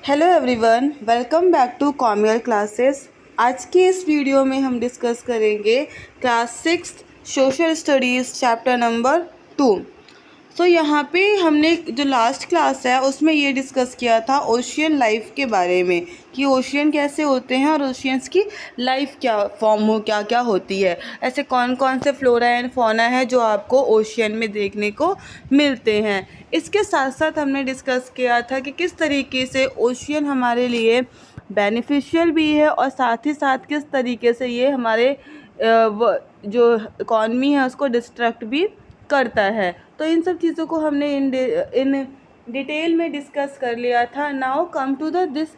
Hello everyone, welcome back to कॉमियल classes. आज के इस वीडियो में हम डिस्कस करेंगे class 6 social studies chapter number 2। यहाँ पे हमने जो लास्ट क्लास है उसमें ये डिस्कस किया था ओशियन लाइफ के बारे में कि ओशियन कैसे होते हैं और ओशियंस की लाइफ क्या फॉर्म हो क्या क्या होती है, ऐसे कौन कौन से फ्लोरा एंड फौना है जो आपको ओशियन में देखने को मिलते हैं। इसके साथ साथ हमने डिस्कस किया था कि किस तरीके से ओशियन हमारे लिए बेनिफिशियल भी है और साथ ही साथ किस तरीके से ये हमारे जो इकॉनमी है उसको डिस्ट्रक्ट भी करता है। तो इन सब चीज़ों को हमने इन डिटेल में डिस्कस कर लिया था। Now come to the this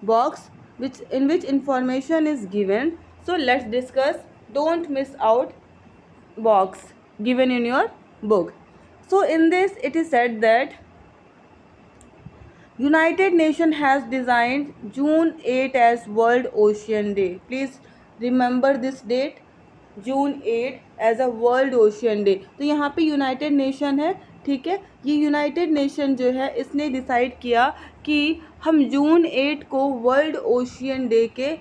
box in which information is given. So let's discuss. Don't miss out box given in your book. So in this it is said that United Nations has designed June 8 as World Ocean Day. Please remember this date, June 8 as a world ocean day. तो यहाँ पे United nation है, ठीक है। ये United nation जो है इसने डिसाइड किया कि हम जून 8 को वर्ल्ड ओशियन डे के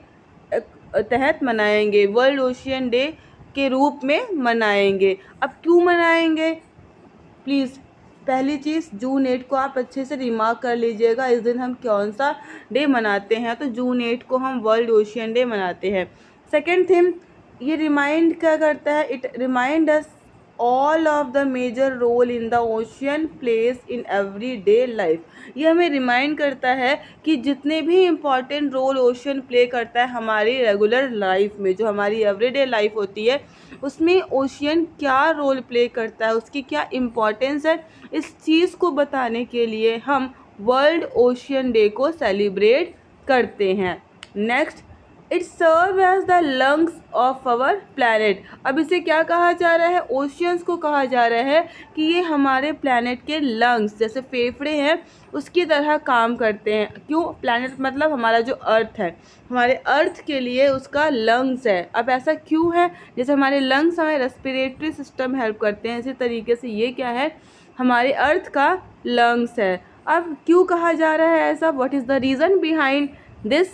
तहत मनाएंगे, वर्ल्ड ओशियन डे के रूप में मनाएंगे। अब क्यों मनाएंगे, प्लीज़ पहली चीज़ जून 8 को आप अच्छे से रिमार्क कर लीजिएगा। इस दिन हम कौन सा डे मनाते हैं, तो जून 8 को हम वर्ल्ड ओशियन डे मनाते हैं। सेकेंड थिंग, ये रिमाइंड क्या करता है, it remind us all of the major role in the ocean place in every day life. ये हमें रिमाइंड करता है कि जितने भी इम्पॉर्टेंट रोल ओशियन प्ले करता है हमारी रेगुलर लाइफ में, जो हमारी एवरीडे लाइफ होती है उसमें ओशियन क्या रोल प्ले करता है, उसकी क्या इम्पॉर्टेंस है, इस चीज़ को बताने के लिए हम वर्ल्ड ओशियन डे को सेलिब्रेट करते हैं। Next, it serve as the lungs of our planet. अब इसे क्या कहा जा रहा है, ओशियंस को कहा जा रहा है कि ये हमारे प्लैनेट के लंग्स, जैसे फेफड़े हैं उसकी तरह काम करते हैं। क्यों, प्लैनेट मतलब हमारा जो अर्थ है, हमारे अर्थ के लिए उसका लंग्स है। अब ऐसा क्यों है, जैसे हमारे लंग्स हमें रेस्पिरेटरी सिस्टम हेल्प करते हैं, इसी तरीके से ये क्या है, हमारे अर्थ का लंग्स है। अब क्यों कहा जा रहा है ऐसा, what is the reason behind this?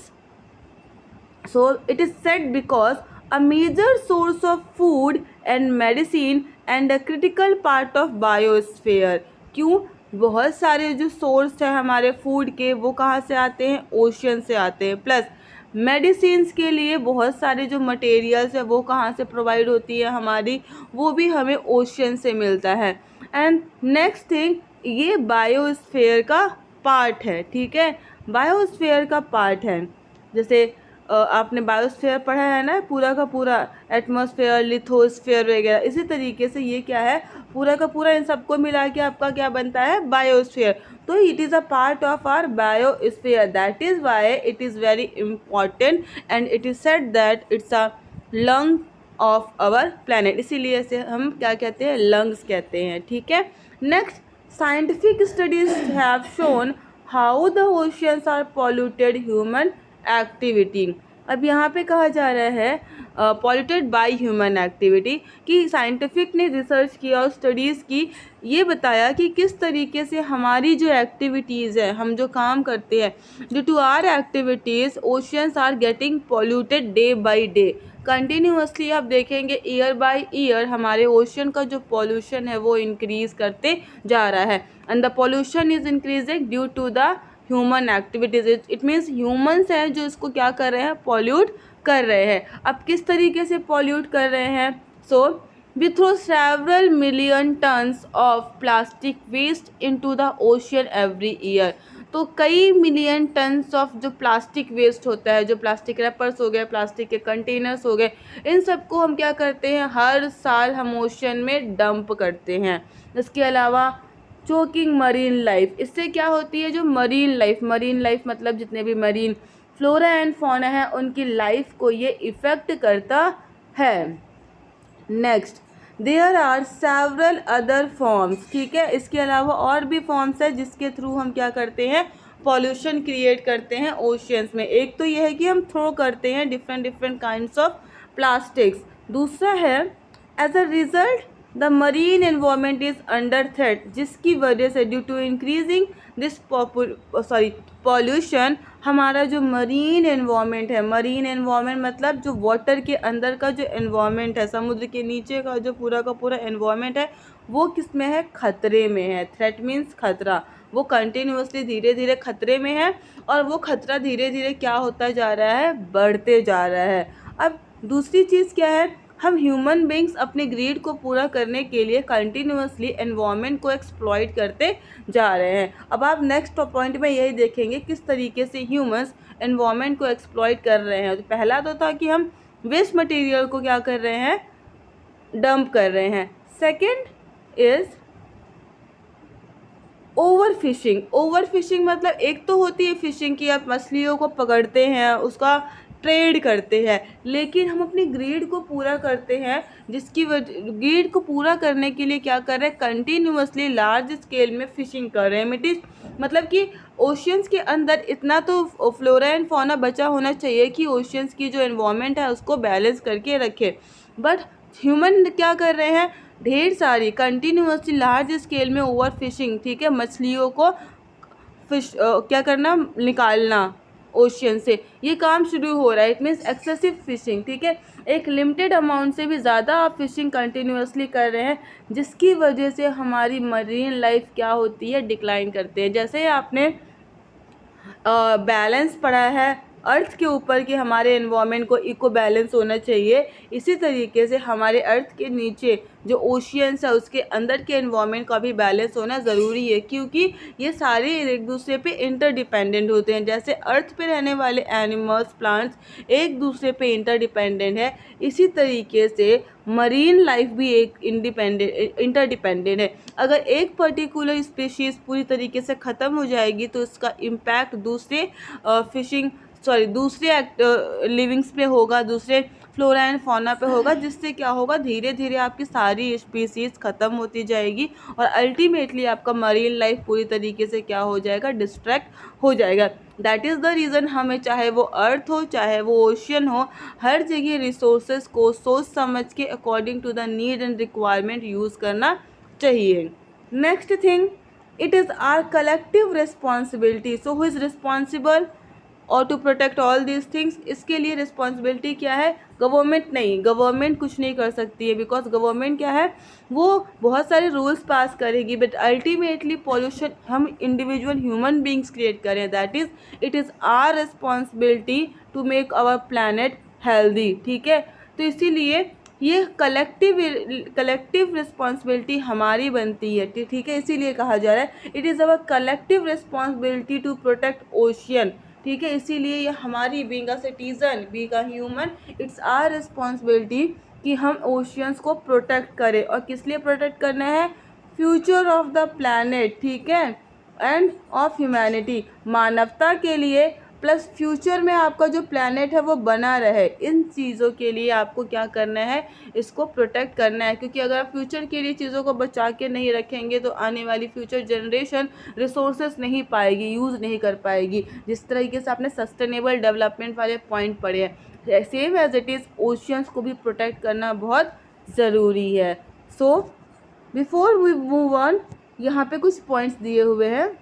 So it is said because a major source of food and medicine and a critical part of biosphere. क्यों, बहुत सारे जो सोर्स है हमारे फूड के वो कहाँ से आते हैं, ओशियन से आते हैं। प्लस मेडिसिन्स के लिए बहुत सारे जो मटेरियल्स है वो कहाँ से प्रोवाइड होती है हमारी, वो भी हमें ओशियन से मिलता है। एंड नेक्स्ट थिंग, ये बायोस्फीयर का पार्ट है, ठीक है, बायोस्फीयर का पार्ट है। जैसे आपने बायोस्फीयर पढ़ा है ना, पूरा का पूरा एटमॉस्फेयर, लिथोस्फीयर वगैरह, इसी तरीके से ये क्या है, पूरा का पूरा इन सबको मिला के आपका क्या बनता है, बायोस्फीयर। तो it is a part of our biosphere, that is why it is very important and it is said that it's a lung of our planet, इसीलिए इसे हम क्या कहते हैं, लंग्स कहते हैं, ठीक है। Next, scientific studies have shown how the oceans are polluted human activity. अब यहाँ पे कहा जा रहा है पॉल्यूटेड बाय ह्यूमन एक्टिविटी, कि साइंटिफिक ने रिसर्च किया और स्टडीज़ की, ये बताया कि किस तरीके से हमारी जो एक्टिविटीज़ है, हम जो काम करते हैं, due to our activities oceans are getting polluted day by day. Continuously आप देखेंगे ईयर बाय ईयर हमारे ओशियन का जो पॉल्यूशन है वो इंक्रीज़ करते जा रहा है। And the pollution is increasing due to the human activities. It means humans हैं जो इसको क्या कर रहे हैं, पॉल्यूट कर रहे हैं। अब किस तरीके से पॉल्यूट कर रहे हैं, so we throw several million tons of plastic waste into the ocean every year. तो कई मिलियन टन्स ऑफ जो प्लास्टिक वेस्ट होता है, जो प्लास्टिक रैपर्स हो गए, प्लास्टिक के कंटेनर्स हो गए, इन सबको हम क्या करते हैं, हर साल हम ओशियन में डंप करते हैं। इसके अलावा चोकिंग मरीन लाइफ, इससे क्या होती है, जो मरीन लाइफ मतलब जितने भी मरीन फ्लोरा एंड फौना है उनकी लाइफ को ये इफ़ेक्ट करता है। Next, there are several other forms, ठीक है, इसके अलावा और भी फॉर्म्स है जिसके थ्रू हम क्या करते हैं, पॉल्यूशन क्रिएट करते हैं ओशियंस में। एक तो ये है कि हम थ्रो करते हैं डिफरेंट काइंड्स ऑफ प्लास्टिक्स। दूसरा है, as a result the marine environment is under threat, जिसकी वजह से due to increasing this pollution हमारा जो मरीन एनवायरनमेंट है, मरीन एनवायरनमेंट मतलब जो वाटर के अंदर का जो एनवायरनमेंट है, समुद्र के नीचे का जो पूरा का पूरा एनवायरनमेंट है, वो किस में है, खतरे में है। थ्रेट मीन्स खतरा, वो कंटिन्यूसली धीरे धीरे खतरे में है और वो खतरा धीरे धीरे क्या होता जा रहा है, बढ़ते जा रहा है। अब दूसरी चीज़ क्या है, हम ह्यूमन बींग्स अपने ग्रीड को पूरा करने के लिए कंटिन्यूसली एनवायरनमेंट को एक्सप्लॉइट करते जा रहे हैं। अब आप नेक्स्ट पॉइंट में यही देखेंगे किस तरीके से ह्यूमंस एनवायरनमेंट को एक्सप्लॉइट कर रहे हैं। तो पहला तो था कि हम वेस्ट मटेरियल को क्या कर रहे हैं, डंप कर रहे हैं। Second is over fishing. Over fishing मतलब एक तो होती है फिशिंग की आप मछलियों को पकड़ते हैं, उसका ट्रेड करते हैं, लेकिन हम अपनी ग्रीड को पूरा करते हैं, जिसकी ग्रीड को पूरा करने के लिए क्या कर रहे हैं, कंटिन्यूसली लार्ज स्केल में फिशिंग कर रहे हैं। इट इज़ मतलब कि ओशियंस के अंदर इतना तो फ्लोरा एंड फौना बचा होना चाहिए कि ओशियंस की जो एनवायरनमेंट है उसको बैलेंस करके रखे। बट ह्यूमन क्या कर रहे हैं, ढेर सारी कंटिन्यूसली लार्ज स्केल में ओवर फिशिंग, ठीक है, मछलियों को फिश क्या करना, निकालना ओशियन से, ये काम शुरू हो रहा है। इट मीन्स एक्सेसिव फिशिंग, ठीक है, एक लिमिटेड अमाउंट से भी ज़्यादा आप फिशिंग कंटिन्यूसली कर रहे हैं, जिसकी वजह से हमारी मरीन लाइफ क्या होती है, डिक्लाइन करते हैं। जैसे आपने बैलेंस पढ़ा है अर्थ के ऊपर कि हमारे एनवायरनमेंट को इको बैलेंस होना चाहिए, इसी तरीके से हमारे अर्थ के नीचे जो ओशियंस है उसके अंदर के एनवायरनमेंट का भी बैलेंस होना ज़रूरी है, क्योंकि ये सारे एक दूसरे पे इंटरडिपेंडेंट होते हैं। जैसे अर्थ पे रहने वाले एनिमल्स, प्लांट्स एक दूसरे पे इंटरडिपेंडेंट है, इसी तरीके से मरीन लाइफ भी एक इंटरडिपेंडेंट है। अगर एक पर्टिकुलर स्पीशीज़ पूरी तरीके से ख़त्म हो जाएगी तो इसका इम्पैक्ट दूसरे दूसरे लिविंग्स पे होगा, दूसरे फ्लोरा एंड फौना पे होगा, जिससे क्या होगा, धीरे धीरे आपकी सारी स्पीसीज़ ख़त्म होती जाएगी और अल्टीमेटली आपका मरीन लाइफ पूरी तरीके से क्या हो जाएगा, डिस्ट्रैक्ट हो जाएगा। दैट इज़ द रीज़न हमें चाहे वो अर्थ हो चाहे वो ओशियन हो, हर जगह रिसोर्सेज को सोच समझ के according to the need and requirement use करना चाहिए। Next thing, it is our collective responsibility. So who is responsible और to protect all these things, इसके लिए रिस्पॉन्सिबिलिटी क्या है, गवर्नमेंट नहीं, गवर्नमेंट कुछ नहीं कर सकती है, बिकॉज गवर्नमेंट क्या है, वो बहुत सारे रूल्स पास करेगी, बट अल्टीमेटली पॉल्यूशन हम इंडिविजुअल ह्यूमन बींग्स क्रिएट करें। That is it is our responsibility to make our planet healthy, ठीक है। तो इसीलिए ये कलेक्टिव रिस्पॉन्सिबिलिटी हमारी बनती है, ठीक है, इसीलिए कहा जा रहा है it is our collective responsibility to protect ocean, ठीक है। इसीलिए ये हमारी being a citizen, being a human, it's our responsibility कि हम ओशियंस को प्रोटेक्ट करें। और किस लिए प्रोटेक्ट करना है, फ्यूचर ऑफ द प्लैनेट, ठीक है, एंड ऑफ ह्यूमैनिटी, मानवता के लिए, प्लस फ्यूचर में आपका जो प्लैनेट है वो बना रहे, इन चीज़ों के लिए आपको क्या करना है, इसको प्रोटेक्ट करना है। क्योंकि अगर आप फ्यूचर के लिए चीज़ों को बचा के नहीं रखेंगे तो आने वाली फ्यूचर जनरेशन रिसोर्सेस नहीं पाएगी, यूज़ नहीं कर पाएगी। जिस तरीके से आपने सस्टेनेबल डेवलपमेंट वाले पॉइंट पढ़े हैं, same as it is oceans को भी प्रोटेक्ट करना बहुत ज़रूरी है। So before we move on, यहाँ पे कुछ पॉइंट्स दिए हुए हैं,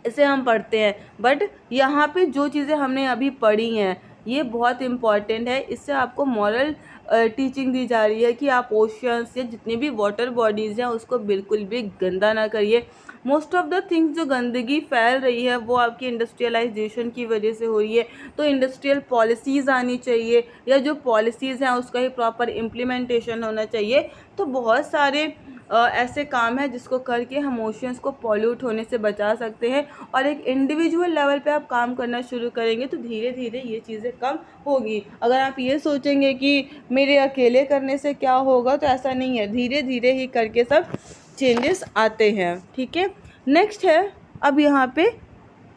इसे हम पढ़ते हैं। बट यहाँ पे जो चीज़ें हमने अभी पढ़ी हैं ये बहुत इम्पॉर्टेंट है, इससे आपको मॉरल टीचिंग दी जा रही है कि आप ओशियंस या जितनी भी वाटर बॉडीज़ हैं उसको बिल्कुल भी गंदा ना करिए। मोस्ट ऑफ द थिंग्स जो गंदगी फैल रही है वो आपकी इंडस्ट्रियलाइजेशन की वजह से हो रही है, तो इंडस्ट्रियल पॉलिसीज़ आनी चाहिए, या जो पॉलिसीज़ हैं उसका ही प्रॉपर इम्प्लीमेंटेशन होना चाहिए। तो बहुत सारे ऐसे काम है जिसको करके हम ओशियंस को पॉल्यूट होने से बचा सकते हैं, और एक इंडिविजुअल लेवल पे आप काम करना शुरू करेंगे तो धीरे धीरे ये चीज़ें कम होगी। अगर आप ये सोचेंगे कि मेरे अकेले करने से क्या होगा, तो ऐसा नहीं है, धीरे धीरे ही करके सब चेंजेस आते हैं, ठीक है। नेक्स्ट है, अब यहाँ पे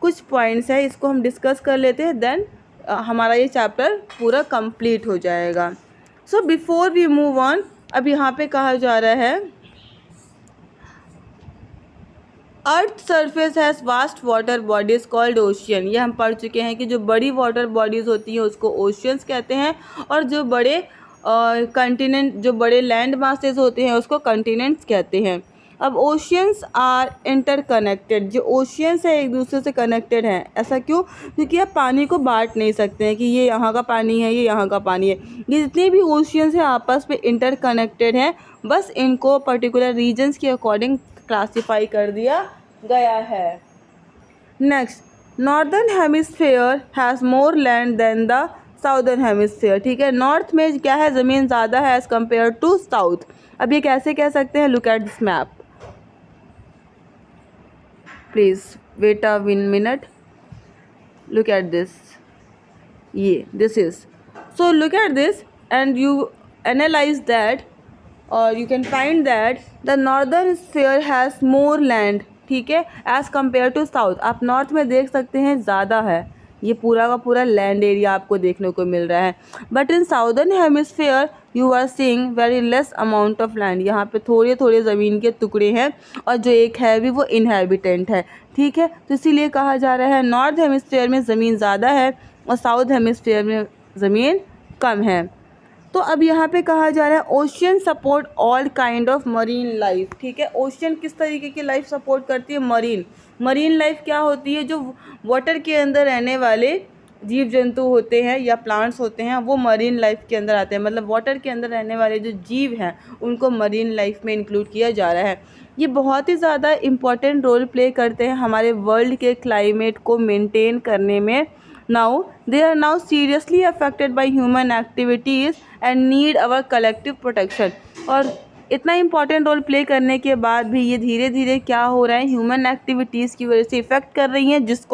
कुछ पॉइंट्स है, इसको हम डिस्कस कर लेते हैं, देन हमारा ये चैप्टर पूरा कंप्लीट हो जाएगा। So before we move on, अब यहाँ पे कहा जा रहा है earth surface has vast water bodies called ocean. ये हम पढ़ चुके हैं कि जो बड़ी वाटर बॉडीज़ होती हैं उसको ओशियंस कहते हैं, और जो बड़े कंटिनेंट, जो बड़े लैंड मासेस होते हैं उसको कंटिनेंट्स कहते हैं। अब ओशियंस आर इंटरकनेक्टेड, जो ओशियंस है एक दूसरे से कनेक्टेड हैं। ऐसा क्यों? क्योंकि आप पानी को बांट नहीं सकते हैं कि ये यहाँ का पानी है, ये यहाँ का पानी है। ये जितने भी ओशियंस हैं आपस में इंटरकनेक्टेड हैं, बस इनको पर्टिकुलर रीजन्स के अकॉर्डिंग क्लासीफाई कर दिया गया है। Next, northern hemisphere has more land than the southern hemisphere. ठीक है, नॉर्थ में क्या है, ज़मीन ज़्यादा है एज़ कम्पेयर टू साउथ। अब ये कैसे कह सकते हैं? Look at this map, please wait a minute, look at this, this is, so look at this and you analyze that, or you can find that the northern sphere has more land, ठीक है, as compared to south। आप north में देख सकते हैं ज़्यादा है, ये पूरा का पूरा लैंड एरिया आपको देखने को मिल रहा है। But in southern hemisphere you are seeing very less amount of land, यहाँ पे थोड़े थोड़े ज़मीन के टुकड़े हैं और जो एक है भी वो इनहेबिटेंट है। ठीक है, तो इसीलिए कहा जा रहा है नॉर्थ हेमिस्फेयर में ज़मीन ज़्यादा है और साउथ हेमिस्फेयर में ज़मीन कम है। तो अब यहाँ पे कहा जा रहा है ocean support all kind of marine life. ठीक है, ओशियन किस तरीके की लाइफ सपोर्ट करती है? मरीन लाइफ क्या होती है? जो वाटर के अंदर रहने वाले जीव जंतु होते हैं या प्लांट्स होते हैं वो मरीन लाइफ के अंदर आते हैं। मतलब वाटर के अंदर रहने वाले जो जीव हैं उनको मरीन लाइफ में इंक्लूड किया जा रहा है। ये बहुत ही ज़्यादा इम्पॉर्टेंट रोल प्ले करते हैं हमारे वर्ल्ड के क्लाइमेट को मेंटेन करने में। Now they are now seriously affected by human activities and need our collective protection. और इतना इम्पॉर्टेंट रोल प्ले करने के बाद भी ये धीरे धीरे क्या हो रहा है, ह्यूमन एक्टिविटीज़ की वजह से इफ़ेक्ट कर रही हैं, जिस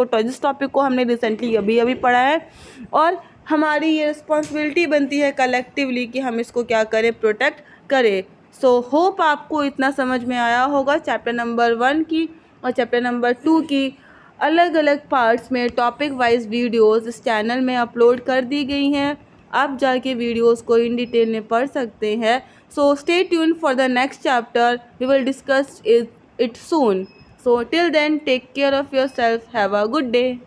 टॉपिक को हमने रिसेंटली अभी पढ़ा है। और हमारी ये रिस्पॉन्सिबिलिटी बनती है कलेक्टिवली कि हम इसको क्या करें, प्रोटेक्ट करें। सो होप आपको इतना समझ में आया होगा। चैप्टर नंबर 1 की और चैप्टर नंबर 2 की अलग अलग पार्ट्स में टॉपिक वाइज वीडियोस इस चैनल में अपलोड कर दी गई हैं। आप जाके वीडियोस को इन डिटेल में पढ़ सकते हैं। So stay tune for the next chapter, we will discuss it soon. So till then take care of yourself, have a good day.